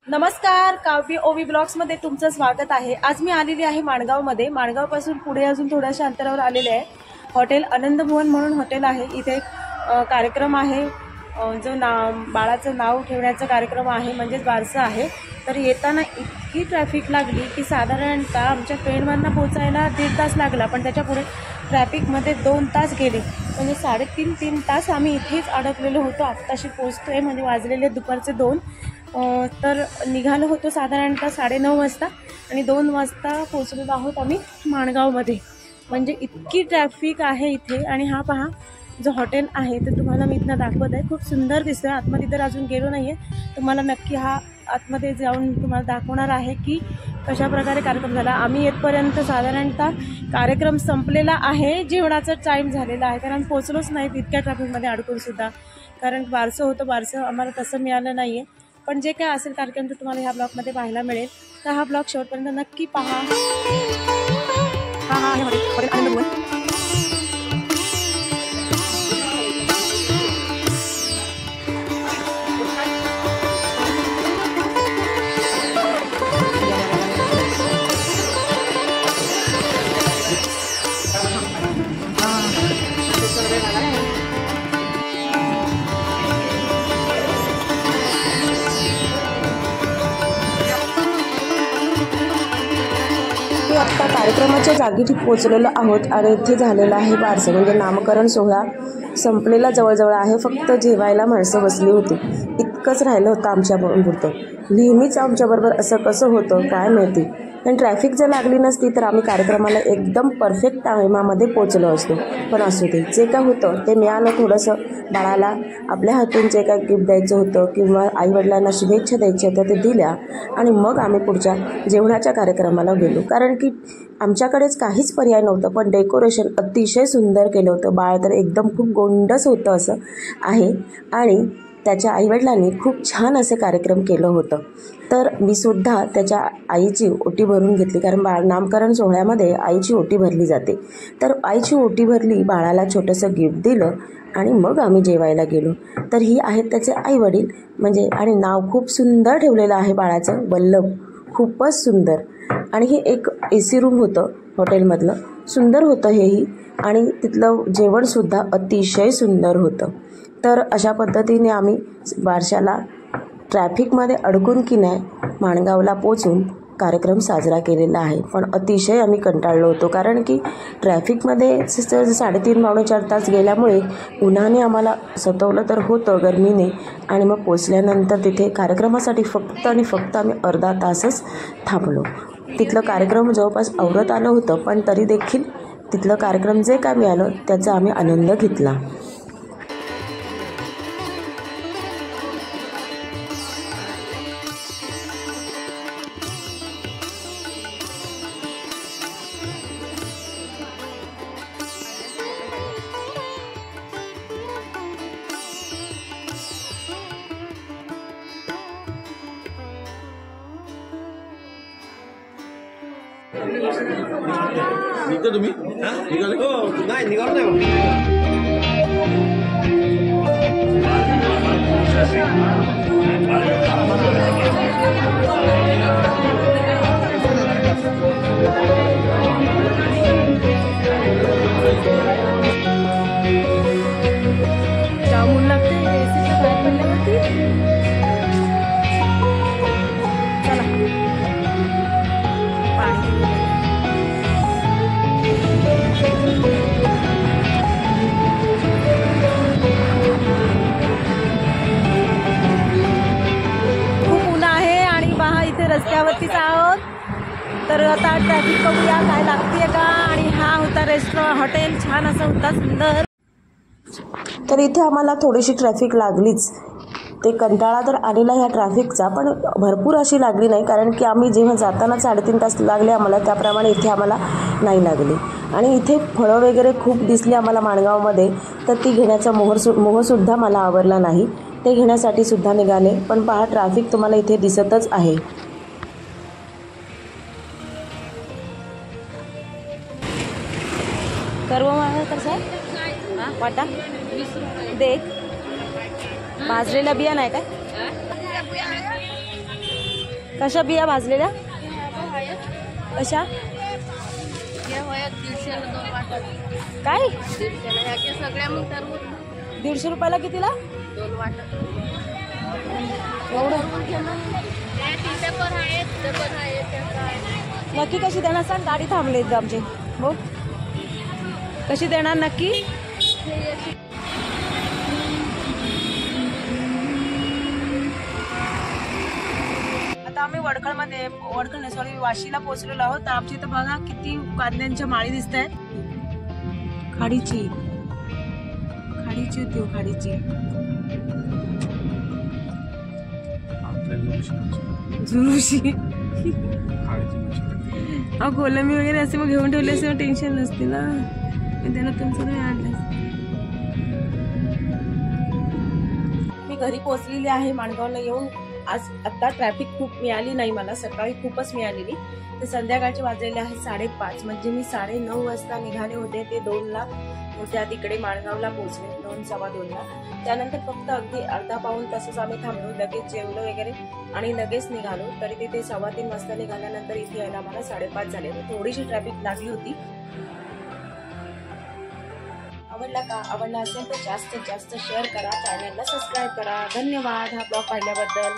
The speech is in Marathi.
नमस्कार, काव्य ओवी ब्लॉग्समध्ये तुमचं स्वागत आहे। आज मी आलेली आहे माणगावमध्ये। माणगावपासून पुढे अजून थोड्याशा अंतरावर आलेले आहे। हॉटेल आनंदभवन म्हणून हॉटेल आहे। इथे कार्यक्रम आहे, जो बाळाचं नाव ठेवण्याचा कार्यक्रम आहे, म्हणजेच बारसं आहे। तर येताना इतकी ट्रॅफिक लागली की साधारणतः आमच्या पेणवरनं पोहोचायला 1.5 तास लागला, पण त्याच्या पुढे ट्रॅफिकमध्ये 2 तास गेले। म्हणजे 3.5 तास आम्ही इथेच अडकलेलो होतो। आत्ताशी पोहोचतोय, म्हणजे वाजलेले दुपारचे 2। तर निघालो होतो साधारणतः 9:30 वाजता आणि 2 वाजता पोहोचलेलो आहोत आम्ही माणगावमध्ये। म्हणजे इतकी ट्रॅफिक आहे इथे। आणि हा पहा जो हॉटेल आहे ते तुम्हाला मी इथनं दाखवत आहे। खूप सुंदर दिसतोय। आतमध्ये तर अजून गेलो नाही आहे, तुम्हाला नक्की हा आतमध्ये जाऊन तुम्हाला दाखवणार आहे की कशा प्रकारे कार्यक्रम झाला। आम्ही येतपर्यंत साधारणतः कार्यक्रम संपलेला आहे, जेवणाचा टाईम झालेला आहे, कारण पोहोचलोच नाही इतक्या ट्रॅफिकमध्ये अडकून सुद्धा। कारण बारसं होतं, बारसं आम्हाला तसं मिळालं नाही आहे। पण जे काय असेल कार्यक्रम ते तुम्हाला ह्या ब्लॉगमध्ये पाहायला मिळेल। तर हा ब्लॉग शेवटपर्यंत नक्की पहा। हा आहे हॉटेल आनंदभवन। आता कार्यक्रमाच्या जागी पोहोचलेलो आहोत आणि इथे झालेला आहे बारसं, म्हणजे नामकरण सोहळा संपलेला जवळजवळ आहे। फक्त जेवायला माणसं बसली होती, इतकंच राहिलं होतं आमच्यापुरतं। नेहमीच आमच्याबरोबर असं कसं होतं काय माहिती, पण ट्रॅफिक जर लागली नसती तर आम्ही कार्यक्रमाला एकदम परफेक्ट टायमामध्ये पोहोचलो असतो। पण असू दे, जे काय होतं ते मिळालं। थोडंसं बाळाला आपल्या हातून जे काय गिफ्ट द्यायचं होतं किंवा आईवडिलांना शुभेच्छा द्यायच्या होत्या ते दिल्या आणि मग आम्ही पुढच्या जेवणाच्या कार्यक्रमाला गेलो। कारण की आमच्याकडेच काहीच पर्याय नव्हतं, पण डेकोरेशन अतिशय सुंदर केलं होतं। बाळ तर एकदम खूप गोंडस होतं असं आहे आणि त्याच्या आईवडिलांनी खूप छान असे कार्यक्रम केलं होतं। तर मी सुद्धा त्याच्या आईची ओटी भरून घेतली, कारण नामकरण सोहळ्यामध्ये आईची ओटी भरली जाते। तर आईची ओटी भरली, बाळाला छोटंसं गिफ्ट दिलं आणि मग आम्ही जेवायला गेलो। तर ही आहेत त्याचे आईवडील, म्हणजे आणि नाव खूप सुंदर ठेवलेलं आहे बाळाचं, वल्लभ, खूपच सुंदर। आणि हे एक AC रूम होतं हॉटेलमधलं, सुंदर होतं हेही, आणि तिथलं जेवणसुद्धा अतिशय सुंदर होतं। तर अशा पद्धतीने आम्ही बारशाला ट्रॅफिकमध्ये अडकून की नाही माणगावला पोचून कार्यक्रम साजरा केलेला आहे। पण अतिशय आम्ही कंटाळलो होतो, कारण की ट्रॅफिकमध्ये 3.5-4 तास गेल्यामुळे उन्हाने आम्हाला सतवलं तर होतं, गरमीने। आणि मग पोचल्यानंतर तिथे कार्यक्रमासाठी फक्त आणि फक्त आम्ही अर्धा तासच थांबलो। तिथलं कार्यक्रम जवळपास आवरत आलं होतं, पण तरी देखील तिथलं कार्यक्रम जे काय मिळालं त्याचा आम्ही आनंद घेतला। निघता तुम्ही? निघाले? हो, नाही निघालो नाही। जाऊन लागते एसीच्या बाहेर पडल्यावरती। चला पाणी खूप ऊन आहे आणि पहा इथे रस्त्यावरतीच आहोत। तर आता ट्रॅफिक बघूया काय लागते का। आणि हा होता रेस्टॉरंट, हॉटेल छान असं होता, सुंदर। तर इथे आम्हाला थोडीशी ट्रॅफिक लागलीच, ते कंटाळा तर आलेला ह्या ट्रॅफिकचा, पण भरपूर अशी लागली नाही, कारण की आम्ही जेव्हा जाताना 3.5 तास लागले आम्हाला, त्याप्रमाणे इथे आम्हाला नाही लागली। आणि इथे फळं वगैरे खूप दिसली आम्हाला माणगावमध्ये, तर ती घेण्याचा मोहसुद्धा मला आवरला नाही, ते घेण्यासाठी सुद्धा निघाले। पण पहा ट्रॅफिक तुम्हाला इथे दिसतच आहे। सर्व कसं आहे वाटा देख भाजलेला बिया नाही काय कशा बिया भाजलेल्या कशा काय 150 रुपयाला कितीला एवढं नक्की कशी देणार सांग गाडी थांबली आमची बोल कशी देणार नक्की आता आम्ही वडखळमध्ये वडखळ नाही सॉरी वाशीला पोहोचलेलो आहोत तर आमची इथं बघा किती कांद्यांच्या माळी दिसत आहेत खाडीची होती खाडीची जुलूशी कोलंबी वगैरे असे मग घेऊन ठेवले असे टेन्शन नसते ना त्यांना तुमचं नाही आणलं मी घरी पोहोचलेली आहे माणगावला येऊन आज आता ट्रॅफिक खूप मिळाली नाही मला सकाळी खूपच मिळालेली तर संध्याकाळचे वाजलेले आहे 5:30 म्हणजे मी 9:30 वाजता निघाले होते ते 2ला त्या तिकडे माणगावला पोहोचले 2:15 त्यानंतर फक्त अगदी अर्धा पाऊण तासच आम्ही थांबलो लगेच जेवलो वगैरे आणि लगेच निघालो तरी तिथे 3:15 वाजता निघाल्यानंतर इथे यायला मला 5:30 झाले थोडीशी ट्रॅफिक लागली होती आवडला असेल तर जास्तीत जास्त शेअर करा चॅनलला सबस्क्राईब करा धन्यवाद हा ब्लॉग पाहिल्याबद्दल